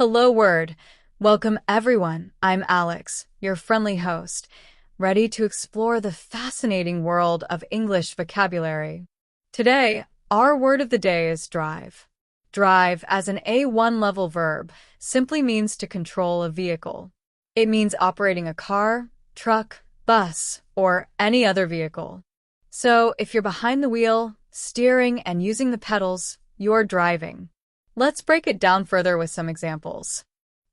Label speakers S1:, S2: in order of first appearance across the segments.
S1: Hello, word. Welcome, everyone. I'm Alex, your friendly host, ready to explore the fascinating world of English vocabulary. Today, our word of the day is drive. Drive, as an A1 level verb, simply means to control a vehicle. It means operating a car, truck, bus, or any other vehicle. So, if you're behind the wheel, steering, and using the pedals, you're driving. Let's break it down further with some examples.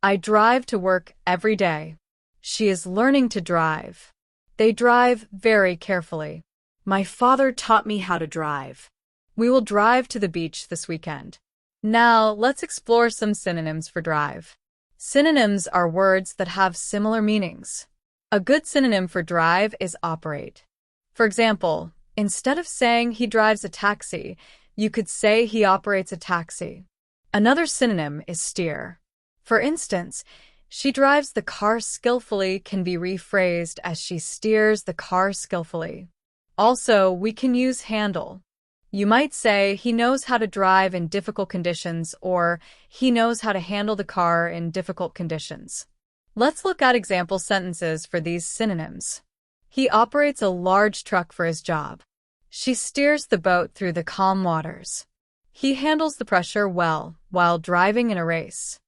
S1: I drive to work every day. She is learning to drive. They drive very carefully. My father taught me how to drive. We will drive to the beach this weekend. Now, let's explore some synonyms for drive. Synonyms are words that have similar meanings. A good synonym for drive is operate. For example, instead of saying he drives a taxi, you could say he operates a taxi. Another synonym is steer. For instance, she drives the car skillfully can be rephrased as she steers the car skillfully. Also, we can use handle. You might say he knows how to drive in difficult conditions, or he knows how to handle the car in difficult conditions. Let's look at example sentences for these synonyms. He operates a large truck for his job. She steers the boat through the calm waters. He handles the pressure well while driving in a race.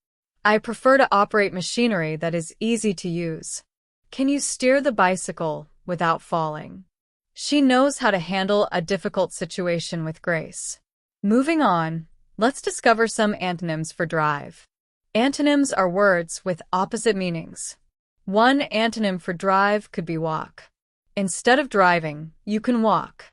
S1: I prefer to operate machinery that is easy to use. Can you steer the bicycle without falling? She knows how to handle a difficult situation with grace. Moving on, let's discover some antonyms for drive. Antonyms are words with opposite meanings. One antonym for drive could be walk. Instead of driving, you can walk.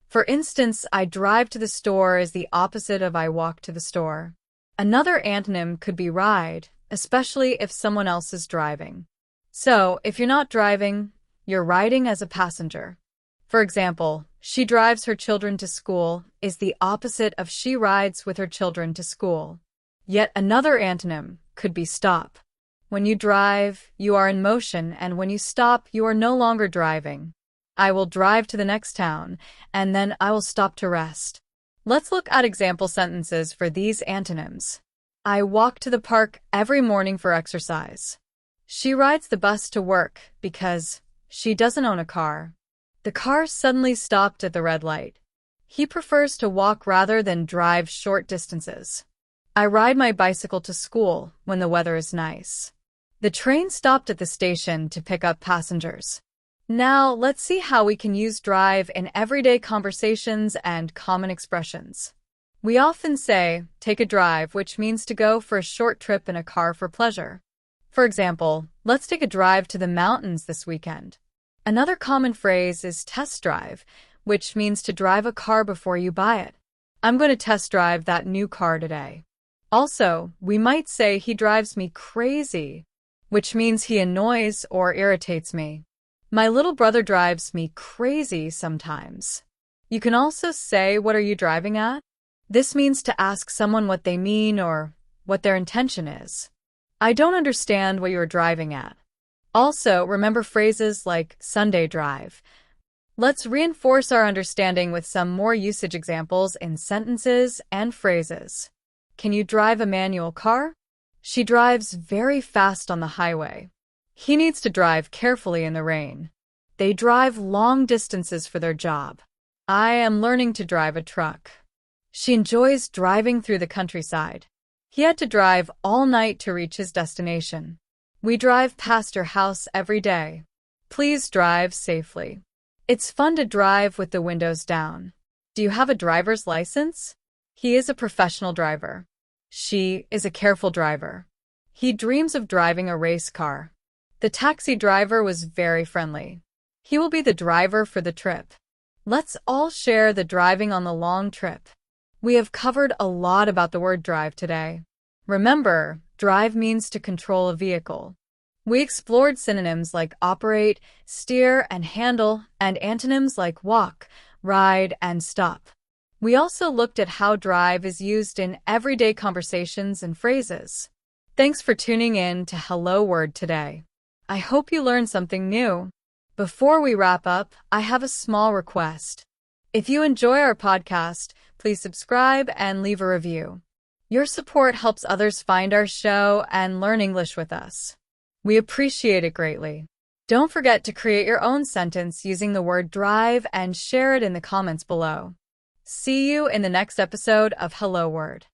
S1: For instance, I drive to the store is the opposite of I walk to the store. Another antonym could be ride, especially if someone else is driving. So, if you're not driving, you're riding as a passenger. For example, she drives her children to school is the opposite of she rides with her children to school. Yet another antonym could be stop. When you drive, you are in motion, and when you stop, you are no longer driving. I will drive to the next town, and then I will stop to rest. Let's look at example sentences for these antonyms. I walk to the park every morning for exercise. She rides the bus to work because she doesn't own a car. The car suddenly stopped at the red light. He prefers to walk rather than drive short distances. I ride my bicycle to school when the weather is nice. The train stopped at the station to pick up passengers. Now, let's see how we can use drive in everyday conversations and common expressions. We often say, take a drive, which means to go for a short trip in a car for pleasure. For example, let's take a drive to the mountains this weekend. Another common phrase is test drive, which means to drive a car before you buy it. I'm going to test drive that new car today. Also, we might say he drives me crazy, which means he annoys or irritates me. My little brother drives me crazy sometimes. You can also say, what are you driving at? This means to ask someone what they mean or what their intention is. I don't understand what you're driving at. Also, remember phrases like Sunday drive. Let's reinforce our understanding with some more usage examples in sentences and phrases. Can you drive a manual car? She drives very fast on the highway. He needs to drive carefully in the rain. They drive long distances for their job. I am learning to drive a truck. She enjoys driving through the countryside. He had to drive all night to reach his destination. We drive past your house every day. Please drive safely. It's fun to drive with the windows down. Do you have a driver's license? He is a professional driver. She is a careful driver. He dreams of driving a race car. The taxi driver was very friendly. He will be the driver for the trip. Let's all share the driving on the long trip. We have covered a lot about the word drive today. Remember, drive means to control a vehicle. We explored synonyms like operate, steer, and handle, and antonyms like walk, ride, and stop. We also looked at how drive is used in everyday conversations and phrases. Thanks for tuning in to Hello Word today. I hope you learned something new. Before we wrap up, I have a small request. If you enjoy our podcast, please subscribe and leave a review. Your support helps others find our show and learn English with us. We appreciate it greatly. Don't forget to create your own sentence using the word drive and share it in the comments below. See you in the next episode of Hello Word.